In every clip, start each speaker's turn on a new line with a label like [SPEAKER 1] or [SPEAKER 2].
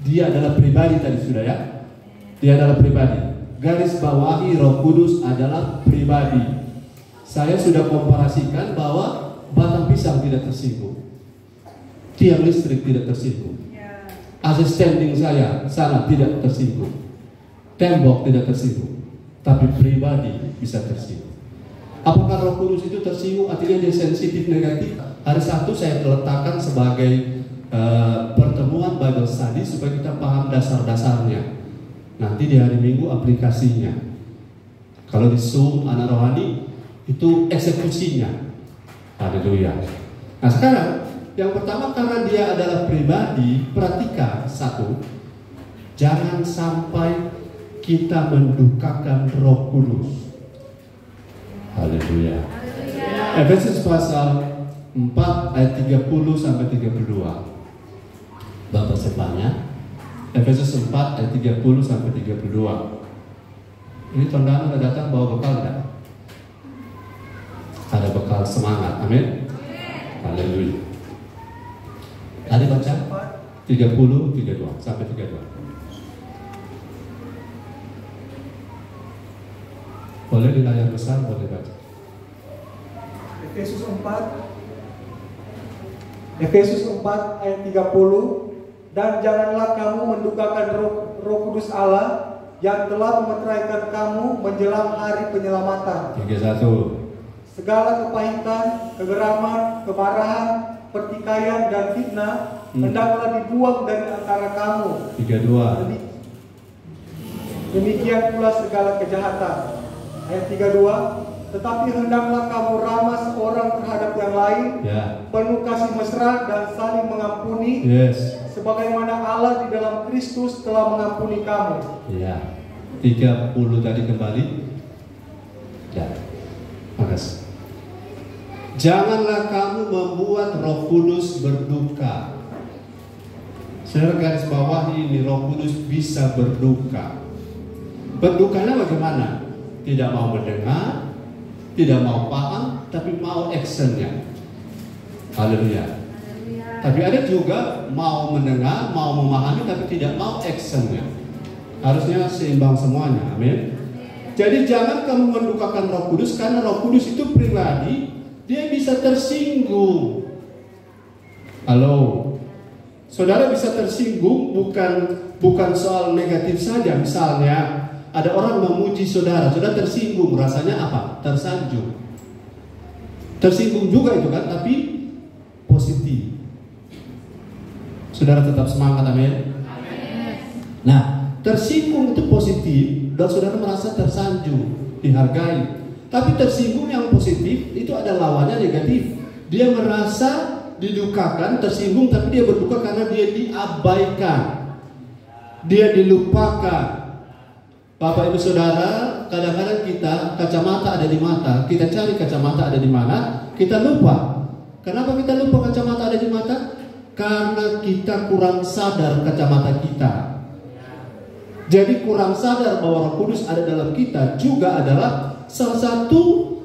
[SPEAKER 1] Dia adalah pribadi tadi sudah ya. Dia adalah pribadi. Garis bawahi Roh Kudus adalah pribadi. Saya sudah komparasikan bahwa batang pisang tidak tersinggung, tiang listrik tidak tersinggung, AC standing saya sana tidak tersinggung, tembok tidak tersinggung, tapi pribadi bisa tersinggung. Apakah Roh Kudus itu tersinggung? Artinya dia sensitif negatif. Hari Sabtu saya letakkan sebagai pertemuan Bible Study supaya kita paham dasar-dasarnya. Nanti di hari Minggu aplikasinya. Kalau di Zoom anak rohani itu eksekusinya. Haleluya. Nah sekarang yang pertama, karena dia adalah pribadi, perhatikan satu, jangan sampai kita mendukakan Roh Kudus. Haleluya. Efesus pasal 4 ayat 30 sampai 32. Bapak sepanya. Efesus 4 ayat 30 sampai 32. Ini tondaan udah datang bawa bekal tidak? Ada bekal semangat, amin. Haleluya. Tadi baca 30, 32 sampai 32. Boleh di layar besar, boleh baca.
[SPEAKER 2] Efesus 4 ayat 30. Dan janganlah kamu mendukakan Roh Kudus Allah yang telah memeteraikan kamu menjelang hari penyelamatan.
[SPEAKER 1] 31.
[SPEAKER 2] Segala kepahitan, kegeraman, kemarahan, pertikaian dan fitnah hendaklah dibuang dari antara kamu.
[SPEAKER 1] 32.
[SPEAKER 2] Demikian pula segala kejahatan. Ayat 32. Tetapi hendaklah kamu ramah seorang terhadap yang lain, penuh kasih mesra dan saling mengampuni, sebagaimana Allah di dalam Kristus telah mengampuni kamu. Ya, 30 tadi kembali. Ya, makasih.
[SPEAKER 1] Janganlah kamu membuat Roh Kudus berduka. Saya garis bawahi ini, Roh Kudus bisa berduka. Berdukanya bagaimana? Tidak mau mendengar, tidak mau paham, tapi mau actionnya. Haleluya. Tapi ada juga mau mendengar, mau memahami, tapi tidak mau actionnya. Harusnya seimbang semuanya, amin. Jadi jangan kamu mendukakan Roh Kudus, karena Roh Kudus itu pribadi, dia bisa tersinggung. Halo, saudara bisa tersinggung bukan soal negatif saja. Misalnya ada orang memuji saudara, saudara tersinggung, rasanya apa? Tersanjung. Tersinggung juga itu kan, tapi positif. Saudara tetap semangat, amin. Nah, tersinggung itu positif dan saudara merasa tersanjung, dihargai. Tapi tersinggung yang positif itu ada lawannya negatif. Dia merasa didukakan, tersinggung, tapi dia berduka karena dia diabaikan, dia dilupakan. Bapak Ibu Saudara, kadang-kadang kita kacamata ada di mata, kita cari kacamata ada di mana, kita lupa. Kenapa kita lupa kacamata ada di mata? Karena kita kurang sadar kacamata kita. Jadi kurang sadar bahwa Roh Kudus ada dalam kita juga adalah salah satu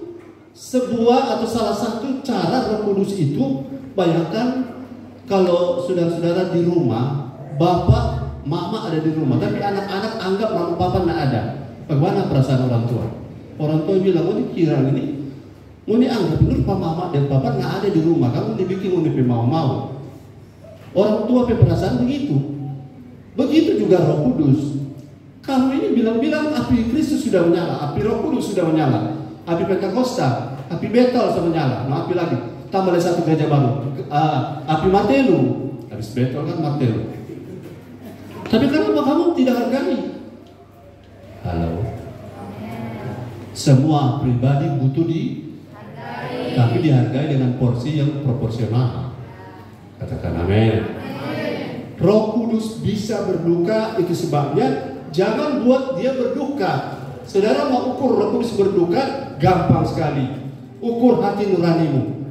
[SPEAKER 1] cara Roh Kudus itu. Bayangkan kalau saudara-saudara di rumah, bapak mama ada di rumah, tapi anak-anak anggap mama papa tidak ada. Bagaimana perasaan orang tua? Orang tua bilang, oh dikira ini, mau dianggap benar pak mama dan papa nggak ada di rumah, kamu dibikin mau. Orang tua perasaan begitu. Begitu juga Roh Kudus. Kamu ini bilang-bilang api Kristus sudah menyala, api Roh Kudus sudah menyala, api Pentakosta, api Betel sudah menyala, nah api lagi, tambah lagi satu gereja baru, api Martelu, habis Betel kan Martelu. Tapi kenapa kamu tidak hargai? Halo. Semua pribadi butuh dihargai, tapi dihargai dengan porsi yang proporsional. Katakan amin. Roh Kudus bisa berduka, itu sebabnya jangan buat dia berduka. Saudara mau ukur Roh Kudus berduka, gampang sekali. Ukur hati nuranimu.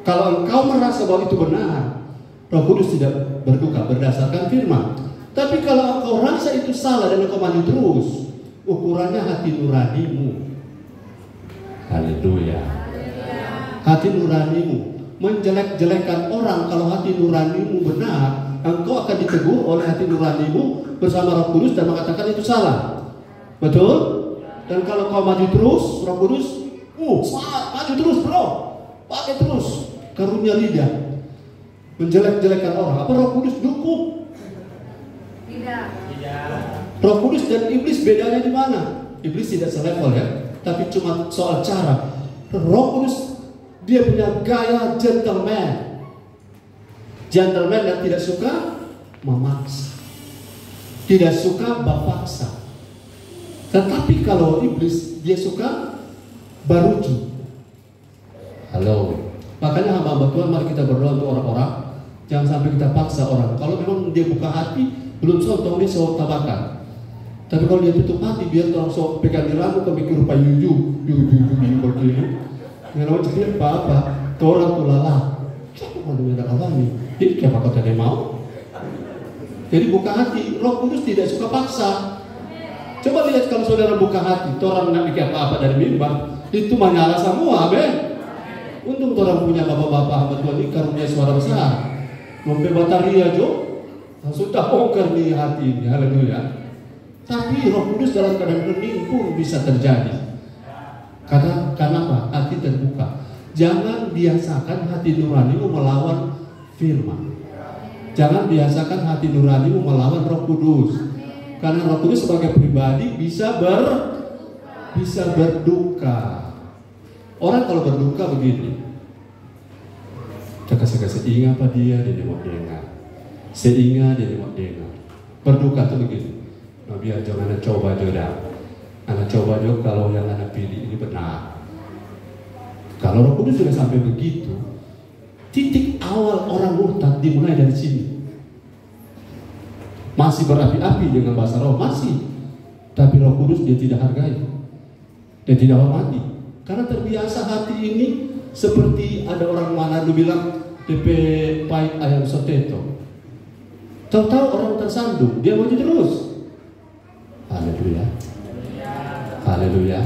[SPEAKER 1] Kalau engkau merasa bahwa itu benar, Roh Kudus tidak berduka berdasarkan firman. Tapi kalau engkau rasa itu salah dan engkau maju terus, ukurannya hati nuranimu. Haleluya. Hati nuranimu. Menjelek-jelekan orang, kalau hati nuranimu benar, engkau akan ditegur oleh hati nuranimu bersama Roh Kudus dan mengatakan itu salah. Betul? Dan kalau kau maju terus, Roh Kudus, semangat, maju terus bro, pakai terus karunia lidah, menjelek-jelekan orang. Apa Roh Kudus dukung? Tidak. Roh Kudus dan iblis bedanya di mana? Iblis tidak selevel ya, tapi cuma soal cara. Roh Kudus dia punya gaya gentleman. Gentleman yang tidak suka memaksa, tidak suka berpaksa. Tetapi kalau iblis dia suka baruju. Halo. Makanya hamba Tuhan, mari kita berdoa untuk orang-orang. Jangan sampai kita paksa orang. Kalau memang dia buka hati, belum sontong dia sok tabakan. Tapi kalau dia tutup hati, biar orang sok pegang di rambut, mikir rupa yuju begini. Nggak mau jadi apa-apa. Orang tuh lalah. Siapa yang ada alami? Jadi siapa kau tadi mau? Jadi buka hati. Roh Kudus tidak suka paksa. Coba lihat kalau saudara buka hati, orang nak mikir apa-apa dari mimbar, itu menyala semua, amin. Untung orang punya bapak-bapak hamba Tuhan ini karunia suara besar. Ngombe bataria jo, sudah bongkar nih hati ini, haleluya. Tapi Roh Kudus dalam keadaan hening pun bisa terjadi. Karena apa? Hati terbuka. Jangan biasakan hati nuranimu melawan firman. Jangan biasakan hati nuranimu melawan Roh Kudus. Karena Roh Kudus sebagai pribadi bisa berduka. Orang kalau berduka begini, seingat apa dia mau dengar, seingat dia mau dengar. Berduka tuh begini. Nah, biar jangan coba jodoh. Anak coba juga kalau yang anak pilih ini benar. Kalau Roh Kudus sudah sampai begitu, titik awal orang murtad dimulai dari sini. Masih berapi-api dengan bahasa roh, masih. Tapi Roh Kudus dia tidak hargai. Dia tidak hormati. Karena terbiasa hati ini seperti ada orang Manado bilang DP pahit ayam soteto. Tahu-tahu orang tersandung, dia maju terus. Haleluya. Haleluya.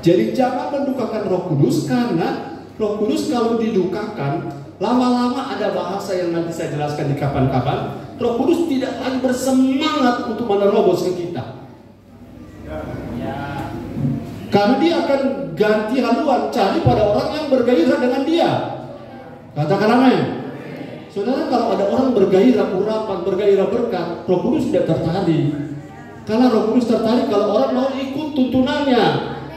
[SPEAKER 1] Jadi jangan mendukakan Roh Kudus, karena Roh Kudus kalau didukakan, lama-lama ada bahasa yang nanti saya jelaskan di kapan-kapan. Roh Kudus tidak lagi bersemangat untuk menerobos ke kita. Karena dia akan ganti haluan, cari pada orang yang bergairah dengan dia. Katakan amin. Saudara, kalau ada orang bergairah urapan, bergairah berkat, Roh Kudus tidak tertarik. Karena Roh Kudus tertarik kalau orang mau ikut tuntunannya,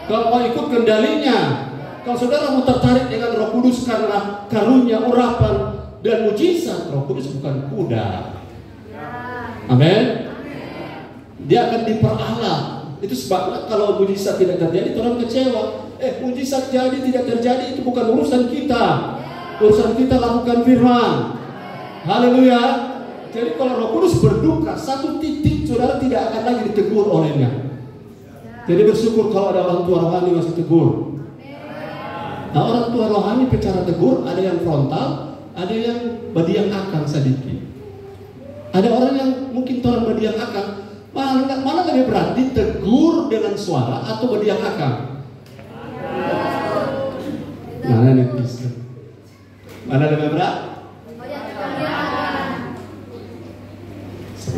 [SPEAKER 1] kalau mau ikut kendalinya. Kalau saudara mau tertarik dengan Roh Kudus karena karunia urapan dan mujizat, Roh Kudus bukan kuda. Amin. Dia akan diperalat. Itu sebabnya kalau mujizat tidak terjadi, orang kecewa. Mujizat jadi tidak terjadi, itu bukan urusan kita. Urusan kita lakukan firman. Haleluya. Jadi kalau Roh Kudus berduka, satu titik saudara tidak akan lagi ditegur olehnya. Jadi bersyukur kalau ada orang tua rohani masih tegur. Nah, orang tua rohani bicara tegur, ada yang frontal, ada yang badiang akang sedikit. Ada orang yang mungkin orang badiang akang, mana lebih berat, ditegur dengan suara atau badiang akang? Mana netizen? Mana lebih berat?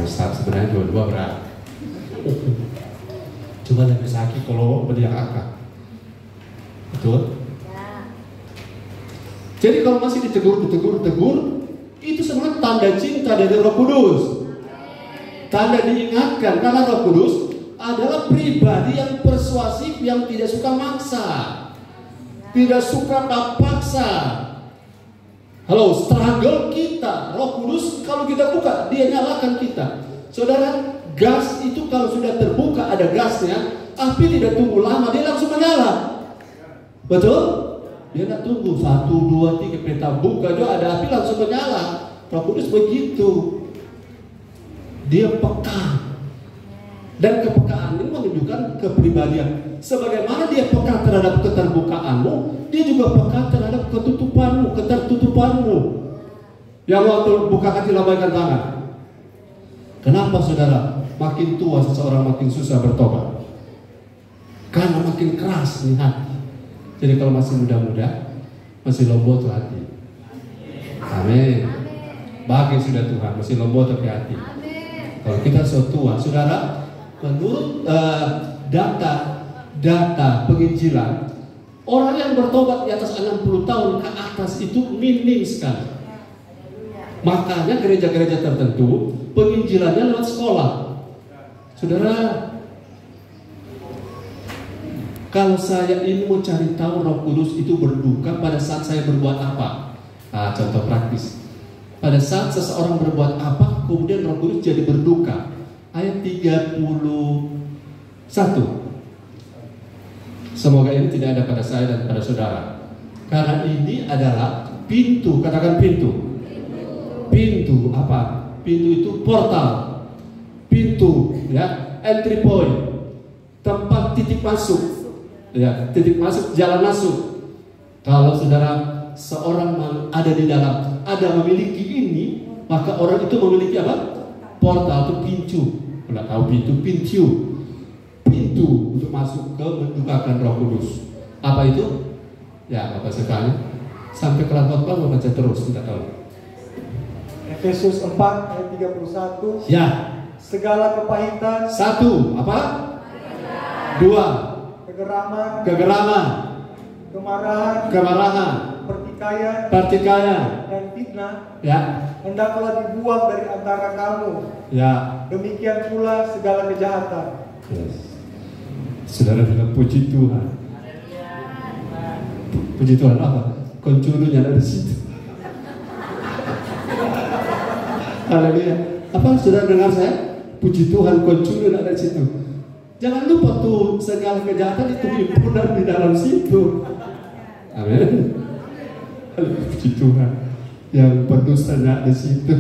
[SPEAKER 1] Sebenarnya dua-dua berat. Coba lebih sakit kalau badiang akang. Betul? Jadi kalau masih ditegur, itu sebenarnya tanda cinta dari Roh Kudus. Tanda diingatkan, karena Roh Kudus adalah pribadi yang persuasif, yang tidak suka maksa, tidak suka paksa. Halo, struggle kita, Roh Kudus kalau kita buka, dia nyalakan kita. Saudara, gas itu kalau sudah terbuka ada gasnya, api tidak tunggu lama, dia langsung menyala. Betul? Dia tidak tunggu 1, 2, 3 peta buka juga ada api langsung menyala. Roh Kudus begitu. Dia peka. Dan kepekaan ini menunjukkan kepribadian. Sebagaimana dia peka terhadap keterbukaanmu, dia juga peka terhadap ketutupanmu, ketertutupanmu. Yang waktu buka hati lambaikan tangan. Kenapa saudara? Makin tua seseorang makin susah bertobat. Karena makin keras nih hati. Jadi kalau masih muda-muda, masih lembut tuh hati. Amin. Bagi sudah Tuhan, masih lembut tapi hati. Kalau kita so tua, saudara, menurut data penginjilan, orang yang bertobat di atas 60 tahun ke atas itu minim sekali. Makanya gereja-gereja tertentu penginjilannya lewat sekolah. Saudara, kalau saya ini mau cari tahu Roh Kudus itu berduka pada saat saya berbuat apa? Nah, contoh praktis. Pada saat seseorang berbuat apa, kemudian Roh Kudus jadi berduka. Ayat 31. Semoga ini tidak ada pada saya dan pada saudara. Karena ini adalah pintu, katakan pintu. Pintu apa? Pintu itu portal. Pintu, ya, entry point. Tempat titik masuk. Ya, titik masuk, jalan masuk. Kalau saudara seorang ada di dalam, ada memiliki ini, maka orang itu memiliki apa? Portal atau pintu. Kalau tahu pintu untuk masuk ke mendukakan Roh Kudus. Apa itu? Ya, apa sekali? Sampai kelas khotbah membaca terus, kita tahu.
[SPEAKER 2] Efesus 4 ayat 31.
[SPEAKER 1] Ya.
[SPEAKER 2] Segala kepahitan.
[SPEAKER 1] 1. Apa? 2. Kegeraman. Kemarahan. Pertikaian
[SPEAKER 2] dan fitnah,
[SPEAKER 1] ya,
[SPEAKER 2] hendaklah dibuang dari antara kamu.
[SPEAKER 1] Ya.
[SPEAKER 2] Demikian pula segala kejahatan.
[SPEAKER 1] Yes. Saudara bilang puji Tuhan. Puji Tuhan apa? Koncurunya ada di situ. Haleluya. Apa saudara dengar saya? Puji Tuhan, koncuru ada di situ. Jangan lupa tuh segala kejahatan itu himpunan di dalam situ. Amin. Puji Tuhan, yang pendustanya di situ,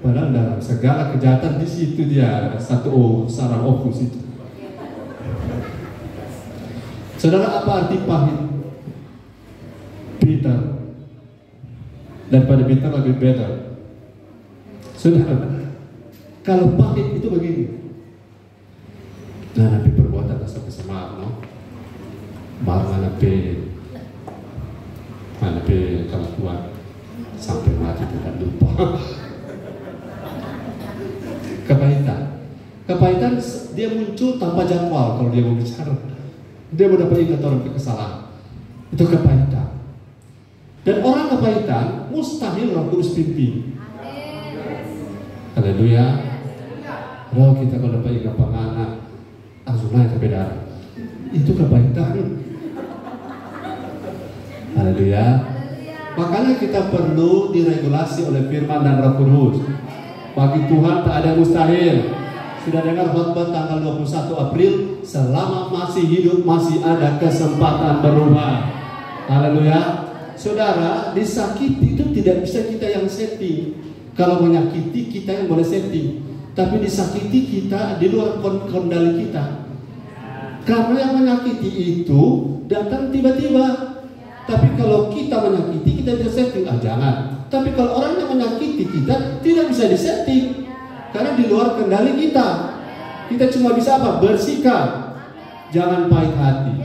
[SPEAKER 1] padahal dalam segala kejahatan di situ dia satu sarang opus itu. Saudara, apa arti pahit? Bitter. Daripada bitter lebih better. Saudara, kalau pahit itu begini. Nah, nabi perbuatan sampai sama, no? Mana kalau Tuhan sampai mati tidak lupa. Kepahitan dia muncul tanpa jadwal. Kalau dia mau bicara, dia mau dapat ingat orang kesalahan. Itu kepahitan. Dan orang kepahitan mustahil Roh Kudus pimpin. Haleluya. Roh kita kalau dapat ingat penganak langsung naik ke beda. Itu kepahitan. Haleluya. Makanya kita perlu diregulasi oleh firman dan Roh Kudus. Bagi Tuhan tak ada mustahil. Sudah dengar khotbah tanggal 21 April, selama masih hidup masih ada kesempatan berubah. Haleluya. Saudara, disakiti itu tidak bisa kita yang setting. Kalau menyakiti kita yang boleh setting. Tapi disakiti kita di luar kendali kita. Karena yang menyakiti itu datang tiba-tiba. Tapi kalau kita menyakiti, kita bisa setting. Jangan. Tapi kalau orang yang menyakiti kita, tidak bisa disetting. Karena di luar kendali kita. Kita cuma bisa apa? Bersikap. Jangan pahit hati.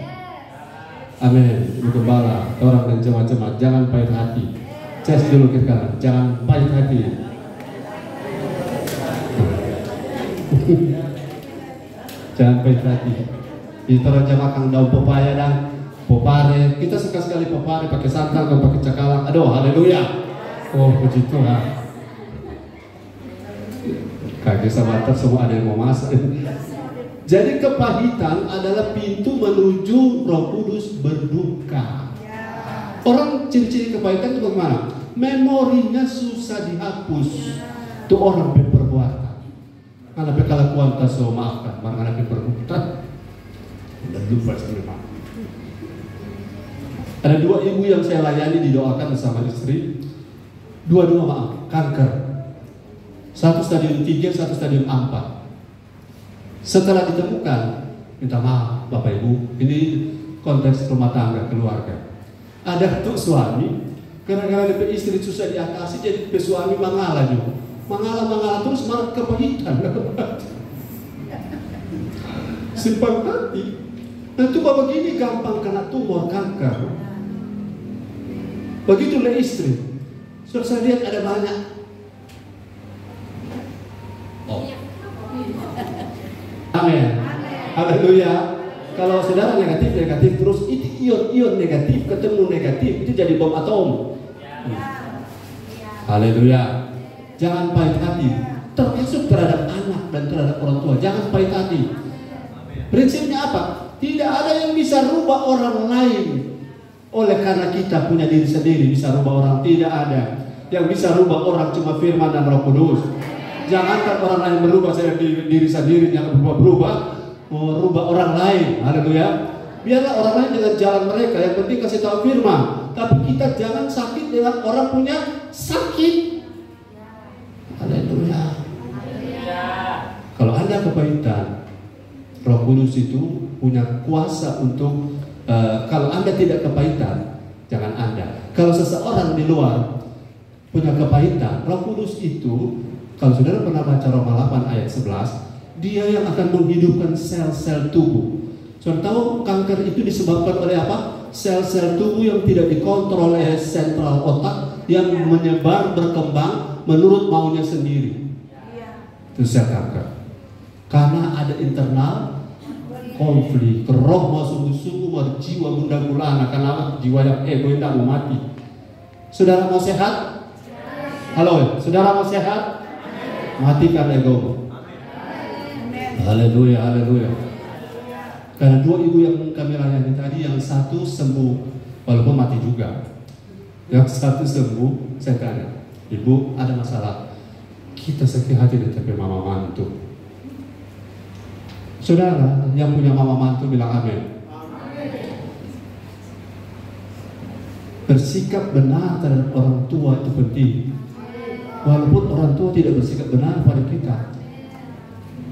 [SPEAKER 1] Amin. Ibu Gembala, orang dan jemaat-jemaat, jangan pahit hati. Cek dulu kiri kanan. Jangan pahit hati. Jangan pahit hati. Kita raja makan daun pepaya dan popare, kita suka sekali popare pakai santan atau pakai cakalang. Aduh, haleluya. Oh, puji Tuhan. Kaki sama semua ada yang mau masak. Jadi kepahitan adalah pintu menuju Roh Kudus berduka. Orang ciri-ciri kepahitan itu bagaimana? Memorinya susah dihapus. Itu orang berperbuatan. Karena kalau kuantas so maafkan, karena berperbuatan dan lupa sebenarnya. Ada 2 ibu yang saya layani didoakan bersama istri. Dua-dua maaf, kanker. 1 stadium 3, 1 stadium 4. Setelah ditemukan, minta maaf Bapak Ibu, ini konteks rumah tangga, keluarga. Ada tuh suami, karena istri susah diatasi, jadi suami mengalah juga. Mengalah terus malah kepahitan. Simpang hati. Nah itu bapak begini gampang kena tumor kanker. Begitulah istri. Sudah saya lihat ada banyak Haleluya. Kalau saudara negatif terus, itu ion negatif ketemu negatif, itu jadi bom atom. Haleluya. Jangan pahit hati, termasuk terhadap anak dan terhadap orang tua. Jangan pahit hati. Prinsipnya apa? Tidak ada yang bisa rubah orang lain. Oleh karena kita punya diri sendiri bisa rubah orang, tidak ada. Yang bisa rubah orang cuma firman dan Roh Kudus. Jangankan orang lain berubah, saya diri sendiri yang berubah, merubah orang lain. Haleluya. Biarlah orang lain dengan jalan mereka, yang penting kasih tahu firman. Tapi kita jangan sakit dengan orang punya sakit. Haleluya. Kalau Anda kepahitan, Roh Kudus itu punya kuasa untuk kalau Anda tidak kepahitan, jangan Anda. Kalau seseorang di luar punya kepahitan, Roh Kudus itu, kalau saudara pernah baca Roma 8 ayat 11, dia yang akan menghidupkan sel-sel tubuh. Saudara tahu kanker itu disebabkan oleh apa? Sel-sel tubuh yang tidak dikontrol oleh sentral otak, yang menyebar, berkembang menurut maunya sendiri. Itu sel kanker. Karena ada internal konflik, roh sungguh-sungguh jiwa bunda gulana, karena jiwa yang ego yang mau mati. Saudara mau sehat? Halo, saudara mau sehat? Matikan ego. Haleluya, haleluya. Karena dua ibu yang kami layani tadi, yang satu sembuh walaupun mati juga, yang satu sembuh. Saya tanya, ibu ada masalah? Kita sakit hati dan tapi mama mantu. Saudara yang punya mama mantu bilang amin. Bersikap benar terhadap orang tua itu penting. Walaupun orang tua tidak bersikap benar pada kita,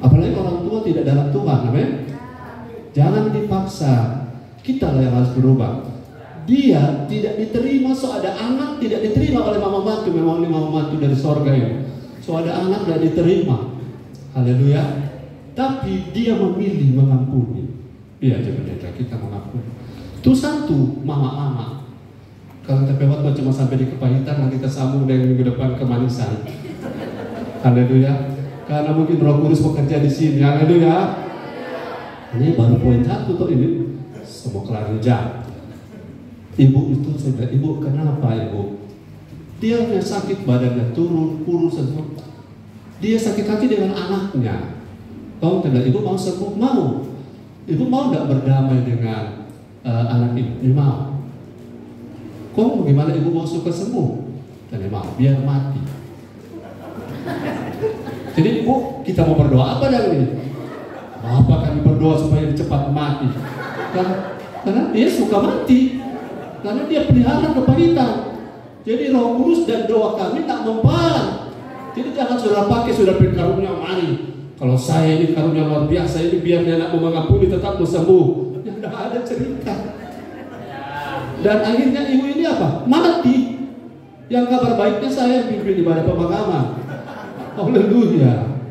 [SPEAKER 1] apalagi orang tua tidak dalam Tuhan, amin. Jangan dipaksa. Kita lah yang harus berubah. Dia tidak diterima, so ada anak tidak diterima oleh mama mantu. Memang ini mama mantu dari sorga ini. So ada anak tidak diterima. Haleluya. Tapi dia memilih mengampuni. Iya, coba kita mengampuni. Itu satu, mama-mama. Kalau terpewat cuma sampai di kepahitan, nanti kita sambung dengan minggu depan kemanisan. Haleluya. Karena mungkin Roh Kudus bekerja di sini. Haleluya. Ini baru poin satu tuh ini. Semua kelar jam. Ibu itu saya bilang, ibu kenapa ibu? Dia punya sakit, badannya turun, kurus, semua. Dia sakit hati dengan anaknya. Tahu tidak? Ibu mau sembuh? Mau. Ibu mau nggak berdamai dengan anak ibu? Ibu mau. Kok bagaimana ibu mau suka sembuh? Dan mau, biar mati. Jadi ibu, kita mau berdoa apa dari ini? Apa kami berdoa supaya cepat mati? Karena dia suka mati. Karena dia pelihara kepahitan. Jadi Roh Kudus dan doa kami tak mempan. Jadi jangan saudara pakai sudah karunia mari. Kalau saya ini karunia luar biasa ini biar dia nak mengampuni tetap mau sembuh. Ya tidak ada cerita. Dan akhirnya ibu ini apa? Mati. Yang kabar baiknya saya pimpin ibadah pemakaman. Haleluya.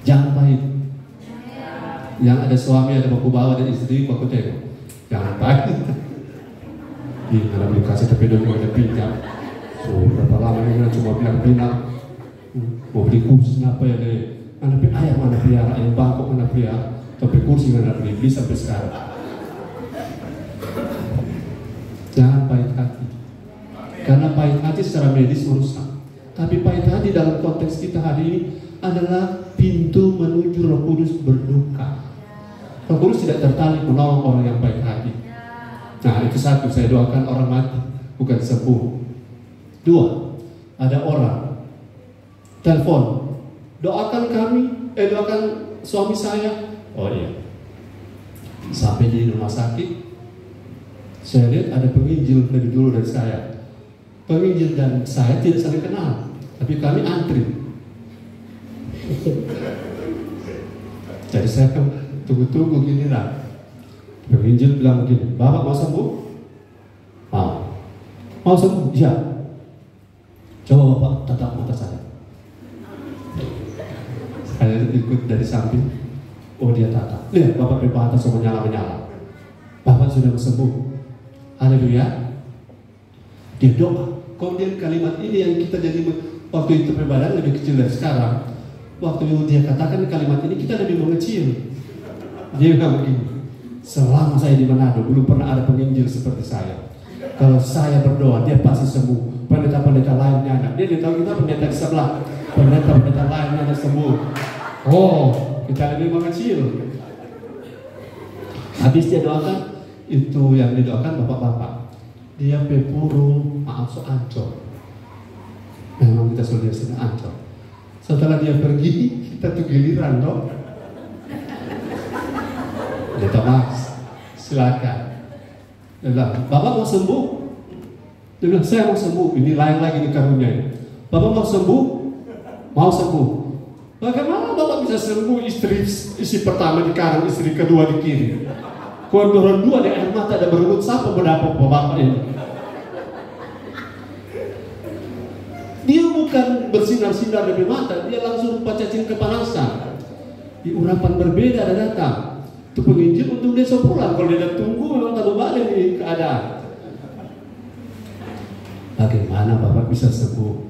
[SPEAKER 1] Jangan pahit. Yang ada suami, ada baku bawa dan istri, baku tengok. Jangan pahit. Ini kalau beli kasih tapi dulu ada pinjam. So berapa lama ini cuma bilang-bilang. Mau beli kursi apa ya deh? Mana ayam mana pelihara, ayam bangkok mana pelihara, tapi kursi mana beli sampai sekarang. Jangan pahit hati. Karena pahit hati secara medis merusak. Tapi pahit hati dalam konteks kita hari ini adalah pintu menuju Roh Kudus berduka. Roh Kudus tidak tertarik menolong orang yang pahit hati. Nah itu satu, saya doakan orang mati, bukan sembuh. Dua, ada orang telepon, doakan kami, doakan suami saya. Oh iya. Sampai di rumah sakit, saya lihat ada penginjil lebih dulu dari saya. Penginjil dan saya tidak saling kenal, tapi kami antri. Jadi saya tunggu-tunggu gini lah. Penginjil bilang begini, Bapak mau sembuh? Mau. Mau sembuh? Iya. Coba Bapak tatap mata saya. Saya ikut dari samping. Oh dia tatap. Lihat Bapak di mata semua menyala-menyala. Bapak sudah sembuh. Haleluya. Dia doa. Kemudian kalimat ini yang kita jadi waktu itu peribadahan lebih kecil dari sekarang. Waktu dia katakan kalimat ini kita lebih mengecil. Dia bilang begini, selama saya di Manado belum pernah ada penginjil seperti saya. Kalau saya berdoa dia pasti sembuh. Pendeta-pendeta lainnya ada. Dia tahu kita pendeta di sebelah, pendeta-pendeta lainnya ada sembuh. Oh, kita lebih mengecil. Habis dia doakan, itu yang didoakan bapak-bapak. Dia pepuru, maaf so ancol. Memang kita sudah sini ancol. Setelah dia pergi, kita tuh giliran dong. Pendeta Mas, silakan. Dia bilang, Bapak mau sembuh? Dia bilang, saya mau sembuh. Ini lain lagi di karunia. Bapak mau sembuh? Mau sembuh. Bagaimana Bapak bisa sembuh? Istri pertama di kanan, istri kedua di kiri. Kedua dua di air mata ada berebut siapa berdapat Bapak ini. Dia bukan bersinar-sinar dari mata, dia langsung cacing kepanasan. Di urapan berbeda ada datang. Itu penginjil untuk dia pulang. Kalau dia tunggu memang tak balik di keadaan. Bagaimana Bapak bisa sembuh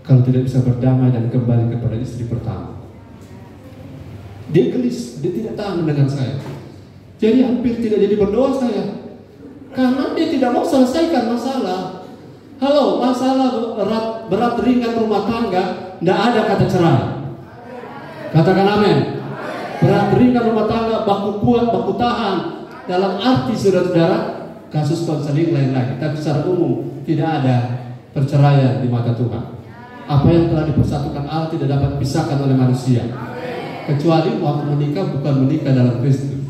[SPEAKER 1] kalau tidak bisa berdamai dan kembali kepada istri pertama? Dia gelis, dia tidak tahan dengan saya. Jadi hampir tidak jadi berdoa saya, karena dia tidak mau selesaikan masalah. Halo, masalah berat ringan rumah tangga, tidak ada kata cerai. Katakan amin. Berat ringan rumah tangga, baku kuat, baku tahan. Dalam arti saudara-saudara, kasus konseling lain lagi. Tapi secara umum tidak ada perceraian di mata Tuhan. Apa yang telah dipersatukan Allah tidak dapat dipisahkan oleh manusia. Kecuali waktu menikah bukan menikah dalam Kristus.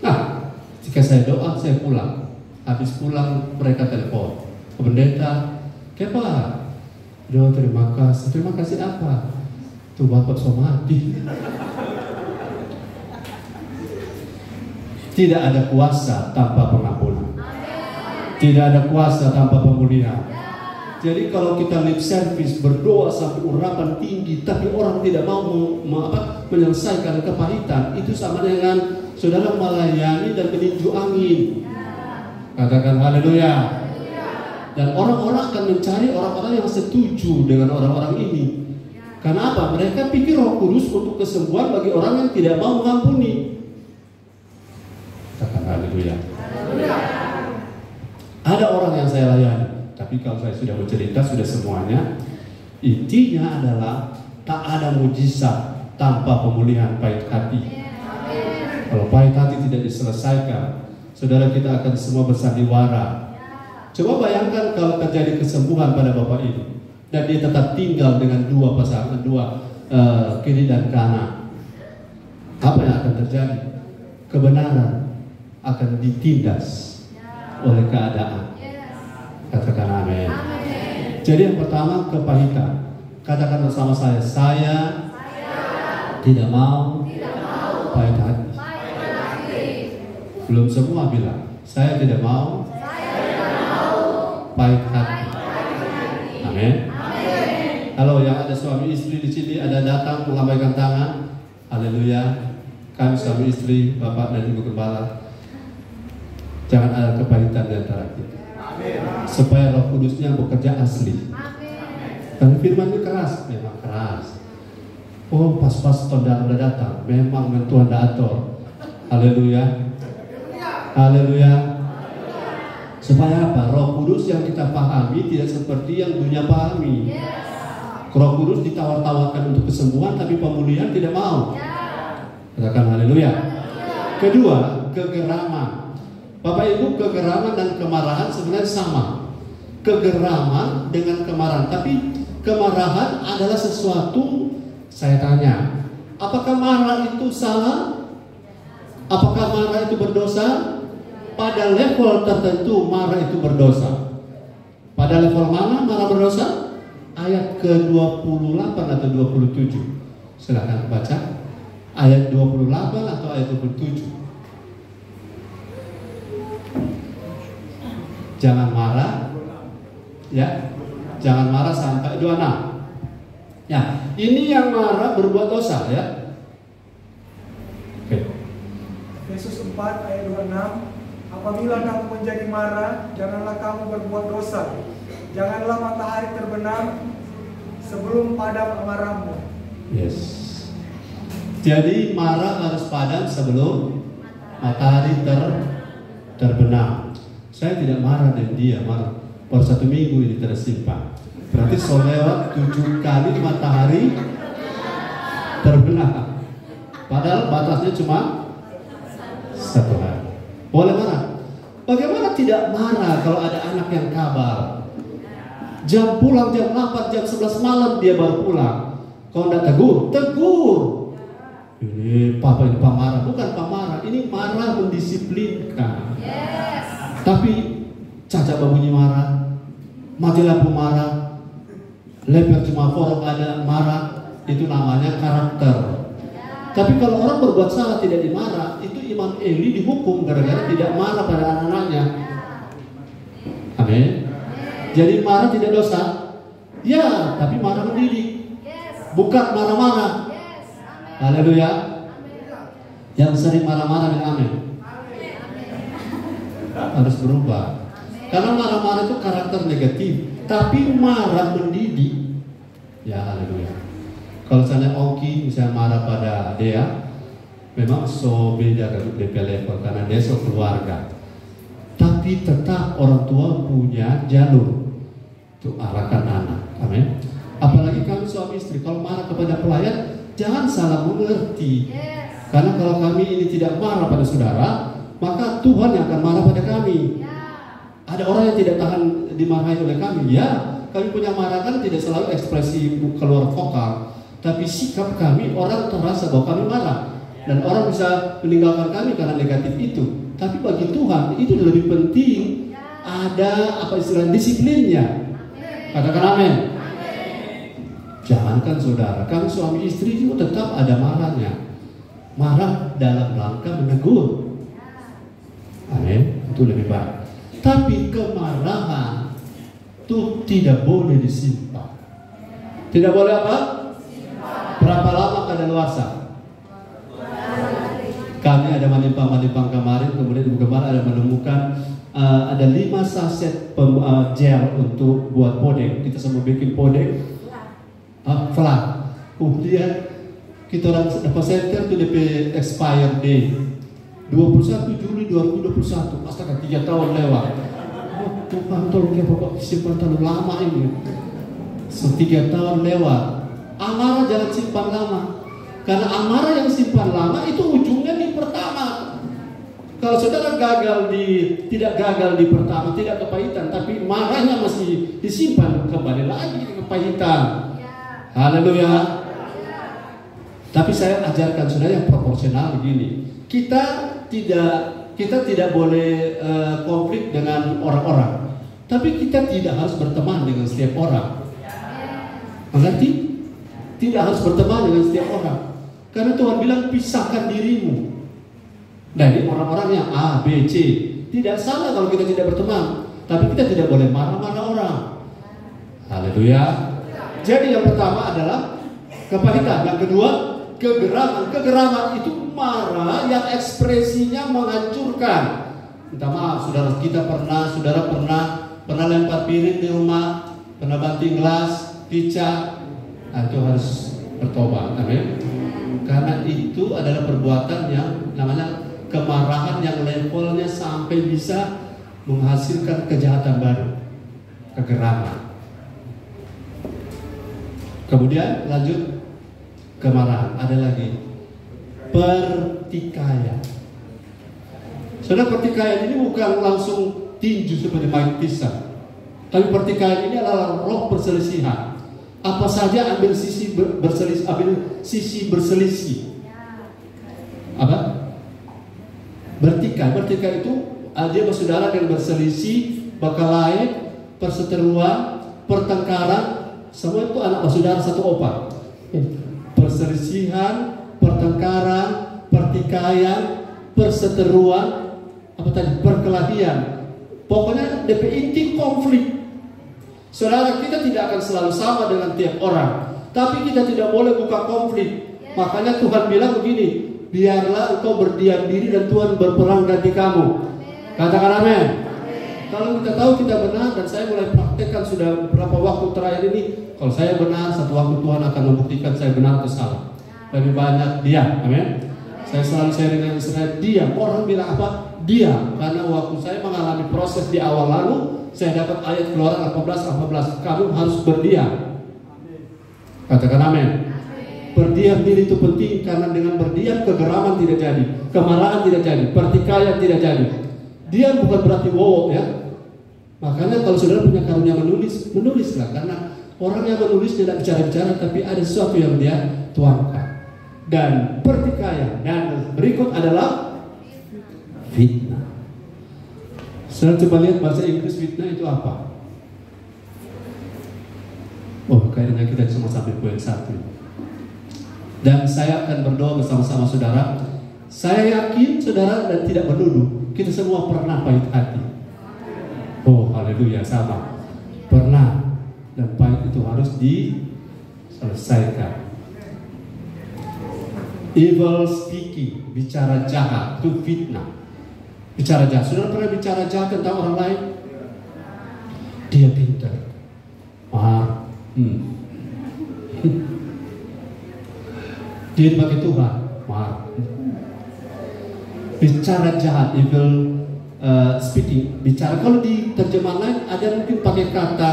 [SPEAKER 1] Nah, jika saya doa, saya pulang. Habis pulang mereka telepon ke pendeta, "Kepa, doa terima kasih." Terima kasih apa? Tuh Bapak somati. Tidak ada kuasa tanpa pengampunan. Tidak ada kuasa tanpa pemulihan. Jadi kalau kita lip service berdoa sampai urapan tinggi, tapi orang tidak mau menyelesaikan kepahitan, itu sama dengan saudara melayani dan meninju angin. Katakan haleluya. Dan orang-orang akan mencari orang-orang yang setuju dengan orang-orang ini. Karena apa? Mereka pikir Roh Kudus untuk kesembuhan bagi orang yang tidak mau mengampuni. Katakan haleluya. Ada orang yang saya layani, tapi kalau saya sudah bercerita sudah semuanya. Intinya adalah tak ada mujizat tanpa pemulihan pahit hati. Kalau pahit hati tidak diselesaikan, saudara kita akan semua bersandiwara. Coba bayangkan kalau terjadi kesembuhan pada bapak ini dan dia tetap tinggal dengan dua pasangan, kiri dan kanan. Apa yang akan terjadi? Kebenaran akan ditindas oleh keadaan. Katakan amin. Jadi yang pertama kepahitan. Katakan bersama saya tidak mau pahit hati. Belum semua bilang, saya tidak mau pahit hati. Amin. Halo, yang ada suami istri di sini ada datang melambaikan tangan. Haleluya. Kami suami istri, bapak dan ibu gembala. Jangan ada kepahitan di antara kita. Supaya Roh Kudusnya bekerja asli. Dan firman ini keras, memang keras. Oh, pas-pas Tuhan udah datang, memang Tuhan dator. Haleluya. Haleluya. Supaya apa? Roh Kudus yang kita pahami tidak seperti yang dunia pahami. Roh Kudus ditawar-tawarkan untuk kesembuhan, tapi pemulihan tidak mau. Katakan haleluya. Kedua, kegeraman. Bapak Ibu, kegeraman dan kemarahan sebenarnya sama. Kegeraman dengan kemarahan, tapi kemarahan adalah sesuatu. Saya tanya, apakah marah itu salah? Apakah marah itu berdosa? Pada level tertentu marah itu berdosa. Pada level mana marah berdosa? Ayat ke-28 atau 27. Silakan baca. Ayat 28 atau ayat 27. Jangan marah. Ya. Jangan marah sampai 26. Ya, ini yang marah berbuat dosa ya. Oke.
[SPEAKER 2] Yesus 4 ayat 26. Apabila kamu menjadi marah, janganlah kamu berbuat dosa. Janganlah matahari terbenam sebelum padam amarahmu.
[SPEAKER 1] Yes. Jadi marah harus padam sebelum matahari terbenam. Saya tidak marah dengan dia, marah. Per 1 minggu ini tersimpan. Berarti lewat 7 kali matahari terbenam. Padahal batasnya cuma 1 hari. Boleh marah? Bagaimana tidak marah kalau ada anak yang kabar? Jam pulang jam 8, jam 11 malam dia baru pulang. Kalau tidak tegur. Ini papa ini pemarah, bukan pemarah. Ini marah mendisiplinkan. Yes. Tapi cacat babunyi marah, mati lampu marah, leper cuma forok ada marah, itu namanya karakter. Tapi kalau orang berbuat salah tidak dimarah, itu Imam Eli dihukum gara-gara tidak marah pada anak-anaknya. Amin. Jadi marah tidak dosa. Ya, tapi marah mendidik. Bukan marah-marah. Haleluya. Yang sering marah-marah dengan amin. Harus berubah. Karena marah-marah itu karakter negatif. Tapi marah mendidik. Ya, haleluya. Kalau misalnya Oki misalnya marah pada Dea, memang so beda dengan DP level karena dia so keluarga. Tapi tetap orang tua punya jalur untuk arahkan anak. Amin. Apalagi kami suami istri, kalau marah kepada pelayan, jangan salah mengerti. Karena kalau kami ini tidak marah pada saudara, maka Tuhan yang akan marah pada kami. Ada orang yang tidak tahan dimarahi oleh kami. Ya, kami punya marah kan tidak selalu ekspresi keluar vokal, tapi sikap kami orang terasa bahwa kami marah. Dan orang bisa meninggalkan kami karena negatif itu. Tapi bagi Tuhan itu lebih penting ada apa istilah disiplinnya. Katakan amin. Jangankan saudara, kami suami istri juga tetap ada marahnya. Marah dalam rangka menegur. Amin. Itu lebih baik. Tapi kemarahan itu tidak boleh disimpan. Tidak boleh apa? Berapa lama kadaluarsa? Kami ada manimpang kemarin, kemudian kemarin ada menemukan ada 5 saset gel untuk buat podeng. Kita semua bikin podeng. Flat. Kemudian kita orang dapat center itu DP expire day 21 Juli 2021. Astaga, 3 tahun lewat. Oh Tuhan, tolong ya Bapak, simpan terlalu lama ini. 3 tahun lewat. Amarah jangan simpan lama. Karena amarah yang simpan lama itu ujungnya di pertama. Kalau saudara tidak gagal di pertama, tidak kepahitan, tapi marahnya masih disimpan, kembali lagi kepahitan. Haleluya. Tapi saya ajarkan saudara yang proporsional begini. Kita tidak boleh konflik dengan orang-orang. Tapi kita tidak harus berteman dengan setiap orang. Mengerti? Tidak harus berteman dengan setiap orang. Karena Tuhan bilang pisahkan dirimu dari orang-orang yang A, B, C. Tidak salah kalau kita tidak berteman, tapi kita tidak boleh marah-marah orang. Haleluya. Jadi yang pertama adalah kepahitan, yang kedua kegeraman. Kegeraman itu marah yang ekspresinya menghancurkan. Minta maaf, saudara pernah lempar piring di rumah, pernah banting gelas, pica, itu harus bertobat. Amin. Karena itu adalah perbuatan yang namanya kemarahan yang levelnya sampai bisa menghasilkan kejahatan baru, kegeraman. Kemudian lanjut kemarahan, ada lagi pertikaian. Saudara, pertikaian ini bukan langsung tinju seperti main pisang, tapi pertikaian ini adalah roh perselisihan. Apa saja ambil sisi berselisih. Apa? Bertikai itu dia bersaudara dan berselisih, berkelahi, perseteruan, pertengkaran. Semua itu anak bersaudara satu opa. Perselisihan, pertengkaran, pertikaian, perseteruan, apa tadi? Perkelahian. Pokoknya DP inti konflik. Saudara, kita tidak akan selalu sama dengan tiap orang, tapi kita tidak boleh buka konflik. Makanya Tuhan bilang begini, biarlah engkau berdiam diri dan Tuhan berperang ganti kamu. Katakan amin. Kalau kita tahu kita benar, dan saya mulai praktekkan sudah beberapa waktu terakhir ini, kalau saya benar, satu waktu Tuhan akan membuktikan saya benar atau salah. lebih banyak diam. Amin. Saya selalu sharing dengan saya diam. Orang bilang apa? Diam. Karena waktu saya mengalami proses di awal lalu, saya dapat ayat Keluaran 18. Kamu harus berdiam. Katakan amin. Berdiam diri itu penting, karena dengan berdiam kegeraman tidak jadi, kemarahan tidak jadi, pertikaian tidak jadi. Diam bukan berarti wow ya. Makanya kalau saudara punya karunia menulislah, karena orang yang menulis tidak bicara-bicara, tapi ada sesuatu yang dia tuangkan. Dan pertikaian, dan berikut adalah fitnah. Saudara coba lihat bahasa Inggris fitnah itu apa? Oh, kayaknya kita cuma sampai poin 1. Dan saya akan berdoa bersama-sama saudara. Saya yakin saudara dan tidak menuduh, kita semua pernah pahit hati. Oh, haleluya, sama. Pernah. Dan pahit itu harus diselesaikan. Evil speaking, bicara jahat, itu fitnah. Bicara jahat. Saudara pernah bicara jahat tentang orang lain? Dia pintar. Dia dipakai Tuhan. Bicara jahat, evil speaking, bicara. Kalau di terjemahan lain ada mungkin pakai kata,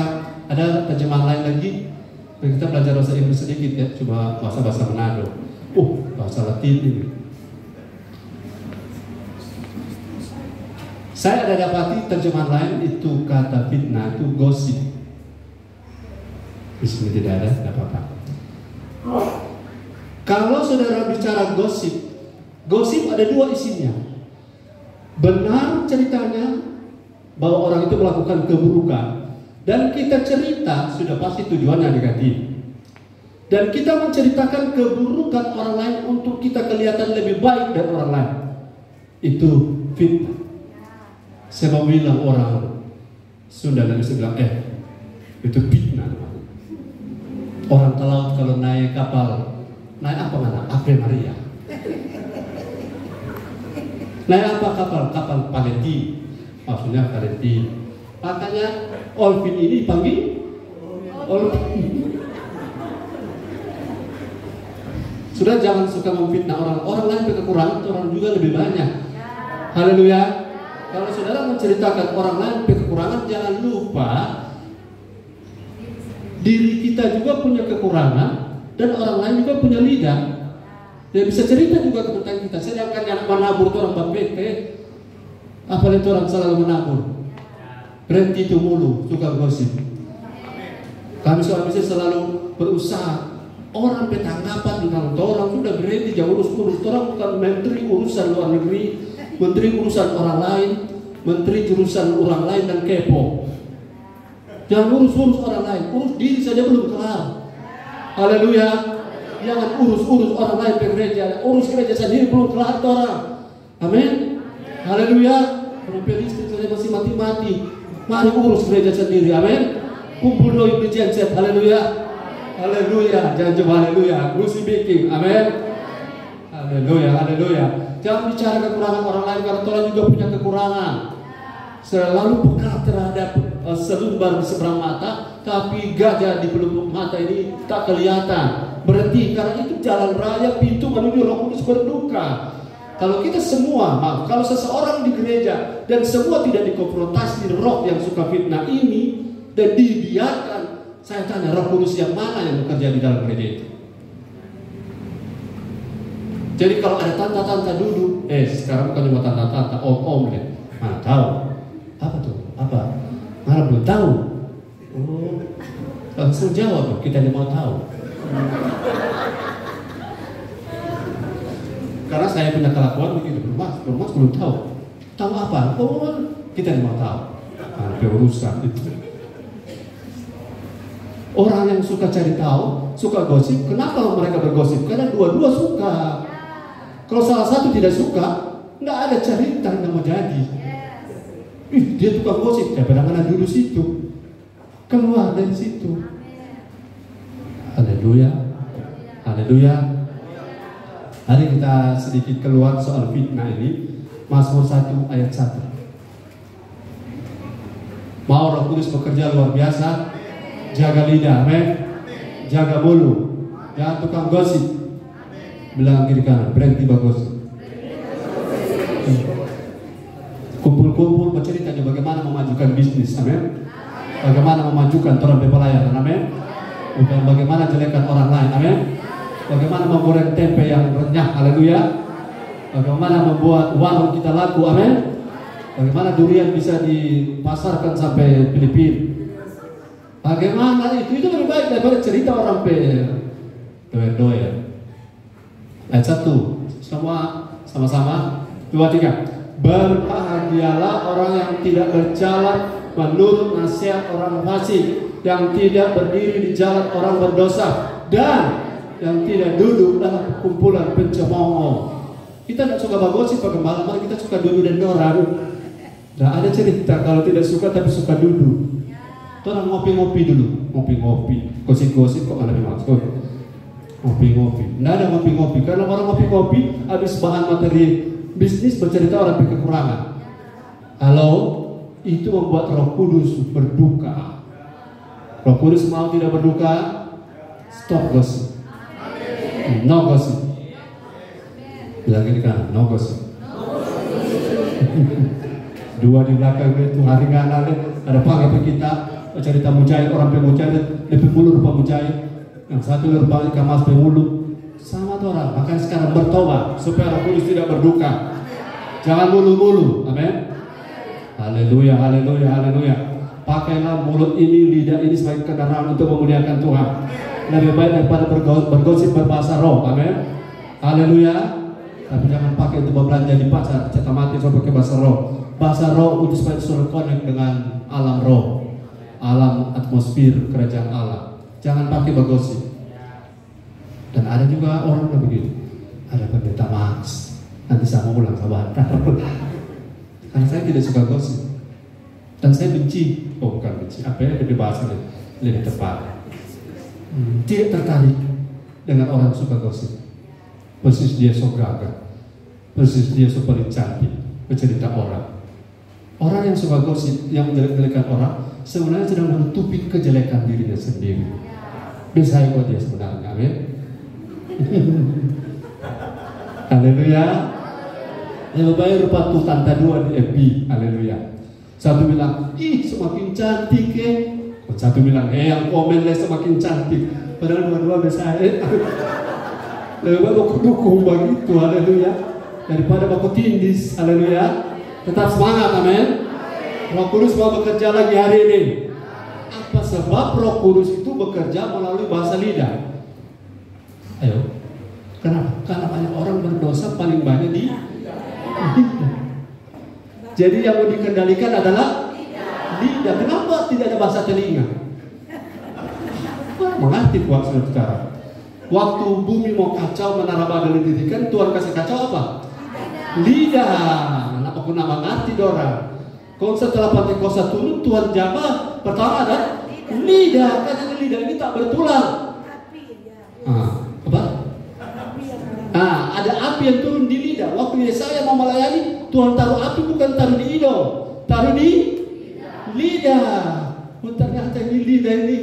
[SPEAKER 1] ada terjemahan lain lagi. Kita belajar bahasa Inggris sedikit ya, coba bahasa Manado. Bahasa Latin ini. Saya ada dapati terjemahan lain itu kata fitnah itu gosip. Di sini tidak ada, tidak apa-apa. Kalau saudara bicara gosip, gosip ada 2 isinya. Benar ceritanya bahwa orang itu melakukan keburukan, dan kita cerita sudah pasti tujuannya negatif. Dan kita menceritakan keburukan orang lain untuk kita kelihatan lebih baik dari orang lain. Itu fitnah. Saya mau bilang orang Sunda dan bisa bilang, itu fitnah. Orang ke laut kalau naik kapal, naik apa mana? Ave Maria. Naik apa kapal? Kapal Paleti. Maksudnya Paleti. Makanya Olvin ini dipanggil Olvin. Sudah jangan suka memfitnah orang lain kekurangan, orang juga lebih banyak. Haleluya. Kalau saudara menceritakan orang lain kekurangan, jangan lupa diri kita juga punya kekurangan, dan orang lain juga punya lidah. Dia bisa cerita juga tentang kita. Sedangkan yang menabur itu orang bapete, apalagi orang selalu menabur. Berhenti itu mulu, suka gosip. Kami suami saya selalu berusaha. Orang petanggapan dengan orang sudah berhenti jauh urus orang, bukan menteri urusan luar negeri, menteri urusan orang lain, menteri urusan orang lain dan kepo. Jangan urus orang lain, urus diri saja belum kelar. Haleluya. Jangan urus orang lain ke gereja, urus gereja sendiri belum kelar orang. Amin. Haleluya. Kalau listrik saja masih mati-mati, mari urus gereja sendiri. Amin. Kumpul doi ujian set. Haleluya. Haleluya, jangan coba haleluya, mesti bikin, amin. Haleluya. Jangan bicara kekurangan orang lain, karena Tuhan juga punya kekurangan. Selalu peka terhadap selumbar di seberang mata, tapi gajah di pelupuk mata ini tak kelihatan. Berhenti, karena itu jalan raya, pintu menuju Roh Kudus berduka. Kalau kita semua, kalau seseorang di gereja dan semua tidak dikonfrontasi roh yang suka fitnah ini dan dibiarkan, saya tanya Roh Kudus yang mana yang bekerja di dalam gereja itu? Jadi kalau ada tante-tante duduk, sekarang bukan cuma tante-tante, om deh. Mana tahu? Apa tuh? Apa? Mana belum tahu? Oh, langsung jawab, kita tidak mau tahu. Karena saya punya kelakuan begitu, mas belum tahu. Tahu apa? Oh, kita tidak mau tahu. Urusan itu. Orang yang suka cari tahu, suka gosip, kenapa mereka bergosip? Karena dua-dua suka. Kalau salah satu tidak suka, nggak ada cerita yang mau jadi. Dia tukang gosip, mana dulu situ, keluar dari situ. Haleluya. Hari kita sedikit keluar soal fitnah ini. Mazmur 1 ayat 1. Mau Roh Kudus bekerja luar biasa, jaga lidah, amin. Jaga mulut, jangan tukang gosip. Bilang kiri kanan, berhenti bagus. Kumpul-kumpul bercerita bagaimana memajukan bisnis, amin. Bagaimana memajukan orang pelayanan, amin. Bukan bagaimana jelekan orang lain, amin. Bagaimana menggoreng tempe yang renyah, haleluya. Bagaimana membuat warung kita laku, amin. Bagaimana durian bisa dipasarkan sampai Filipina. Bagaimana itu lebih baik daripada cerita orang doer-doer. Ayat 1, semua sama-sama, 2, 3. Berbahagialah orang yang tidak berjalan menurut nasihat orang fasik, yang tidak berdiri di jalan orang berdosa, dan yang tidak duduk dalam kumpulan pencemooh. Kita tidak suka bagosip Pak Gembala, mari kita suka duduk dan orang. Nah, ada cerita kalau tidak suka tapi suka duduk. Orang ngopi-ngopi dulu, ngopi-ngopi, gosip-gosip kok ada maksud. Ngopi-ngopi, nggak ada ngopi-ngopi. Karena orang ngopi-ngopi habis bahan materi bisnis bercerita orang kekurangan. Halo, itu membuat Roh Kudus berduka. Roh Kudus mau tidak berduka, stop gosip. No gosip. Bilang ini kan, no gosip. Dua di belakang itu hari kanan ada panggil kita cerita mujair, orang pemujair lebih mulu rupa mujair. Yang satu rupa kamas pemulu. Sama tuh orang, makanya sekarang bertobat supaya Roh Kudus tidak berduka. Jangan mulu-mulu, amin. Haleluya, haleluya, haleluya. Pakailah mulut ini, lidah ini sebagai kendaraan untuk memuliakan Tuhan. Lebih baik daripada bergosip berbahasa roh, amin. Haleluya. Tapi jangan pakai untuk berbelanja di pasar, cetak mati coba pakai bahasa roh. Bahasa roh untuk supaya disuruh connect dengan alam roh, alam atmosfer kerajaan Allah. Jangan pakai bergosip. Dan ada juga orang yang begitu. Ada pendeta Max, nanti saya mau pulang sabar. Karena saya tidak suka gosip. Dan saya benci, bukan benci, apa ya lebih bahasanya lebih tepat. Tidak tertarik dengan orang yang suka gosip. Persis dia so gagah, persis dia so paling cantik, bercerita orang. Orang yang suka gosip, yang menjelek-jelekan orang, sebenarnya sedang menutupi kejelekan dirinya sendiri. Bisa kok dia sebenarnya, amin. Haleluya. Lebih baik rupa tuh tante dua di FB, haleluya. Satu bilang, ih semakin cantik ya. Satu bilang, yang komen lah semakin cantik. Padahal dua-dua biasa lebih baik aku dukung begitu, haleluya. Daripada aku tindis, haleluya. Tetap semangat, amin. Roh Kudus mau bekerja lagi hari ini. Apa sebab Roh Kudus itu bekerja melalui bahasa lidah? Ayo, kenapa? Karena banyak orang berdosa paling banyak di lidah. Jadi yang mau dikendalikan adalah lidah. Kenapa tidak ada bahasa telinga? Mengerti buat saudara. Waktu bumi mau kacau menara Babel didirikan, Tuhan kasih kacau apa? Lidah. Kenapa aku nama ngerti dorang? Kalau setelah Pentakosta turun, Tuhan jamaah pertama ada lidah. Karena lidah ini tak bertulang. Apa? Ada api yang turun di lidah. Waktu Yesaya mau melayani, Tuhan taruh api bukan taruh di hidung, taruh di lidah. Ternyata ini lidah ini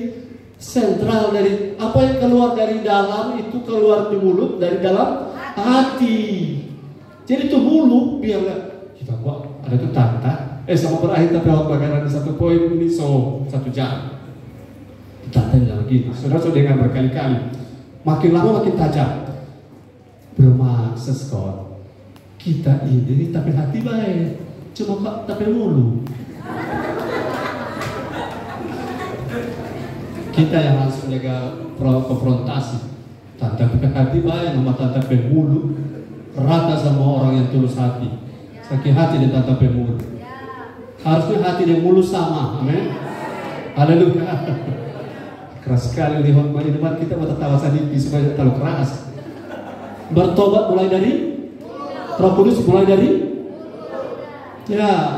[SPEAKER 1] sentral dari apa yang keluar dari dalam itu keluar di mulut, dari dalam hati. Jadi itu mulut biarlah kita kok ada tuh tanta. Sama berakhir tapi awak bagaimana di satu poin ini 1 jam. Tanta bilang gini, saudara dengar berkali-kali. Makin lama makin tajam. Bermaksud kawan, kita ini tapi hati baik, cuma tapi mulut. Kita yang langsung jaga konfrontasi. Tante hati baik, nama tante pemulu rata sama orang yang tulus hati. Sakit hati dan tante pemulu. Harusnya hati dan mulut sama, amin. Haleluya. Keras sekali di depan kita mau tertawa sedikit supaya terlalu keras. Bertobat mulai dari Roh Kudus, mulai dari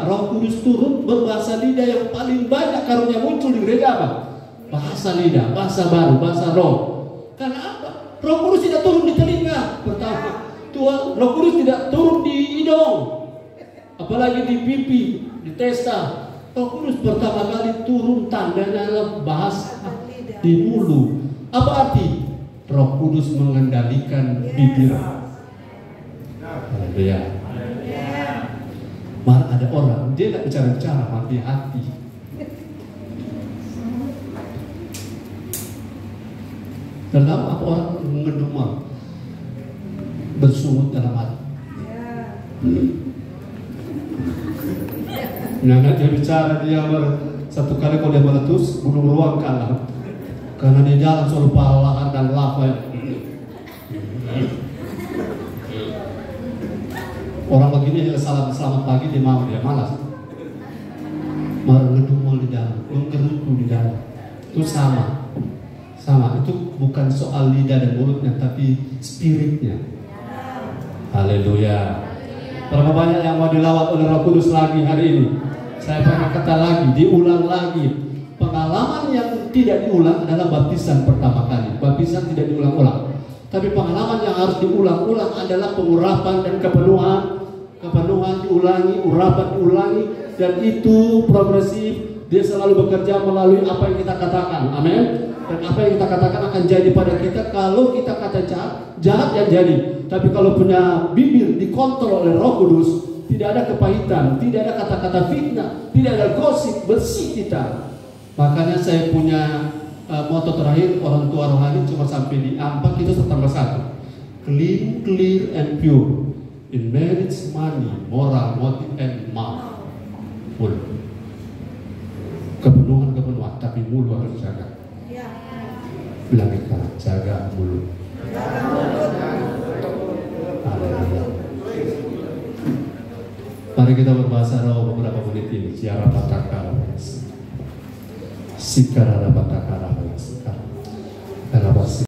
[SPEAKER 1] Roh Kudus turun berbahasa lidah yang paling banyak karunia muncul di gereja apa? Bahasa lidah, bahasa baru, bahasa roh. Karena apa? Roh Kudus tidak turun di telinga. Pertama, Tuhan, Roh Kudus tidak turun di hidung, apalagi di pipi, di testa. Roh Kudus pertama kali turun tandanya adalah bahasa di mulut. Apa arti? Roh Kudus mengendalikan bibir. Haleluya. Malah ada orang dia nggak bicara-bicara, tapi hati. Dalam apa orang ngedumel, bersungut dalam hati. Nah, dia bicara, dia satu kali kalau dia meletus, gunung ruang kalah. Karena dia jalan selalu pahlawan dan lava. Orang begini selamat pagi dia mau, dia malas. Malah ngedumel di dalam, menggerutu di dalam. Itu sama, itu bukan soal lidah dan mulutnya, tapi spiritnya. Haleluya. Berapa banyak yang mau dilawat oleh Roh Kudus lagi hari ini? Saya pernah kata lagi, diulang lagi. Pengalaman yang tidak diulang adalah baptisan pertama kali. Baptisan tidak diulang-ulang. Tapi pengalaman yang harus diulang-ulang adalah pengurapan dan kepenuhan. Kepenuhan diulangi, urapan diulangi, dan itu progresif. Dia selalu bekerja melalui apa yang kita katakan. Amin. Dan apa yang kita katakan akan jadi pada kita. Kalau kita kata jahat yang jadi. Tapi kalau punya bibir dikontrol oleh Roh Kudus, tidak ada kepahitan, tidak ada kata-kata fitnah, tidak ada gosip, bersih kita. Makanya saya punya moto terakhir, orang tua rohani cuma sampai di 4, itu tambah 1. Clean, clear, and pure. In marriage, money, moral, motive, and mouth. Kepenuhan, tapi mulut harus jaga. Bilang kita, jaga mulut. Mari kita berbahasa roh beberapa menit ini. Siara patakara, sikara patakara, sikara.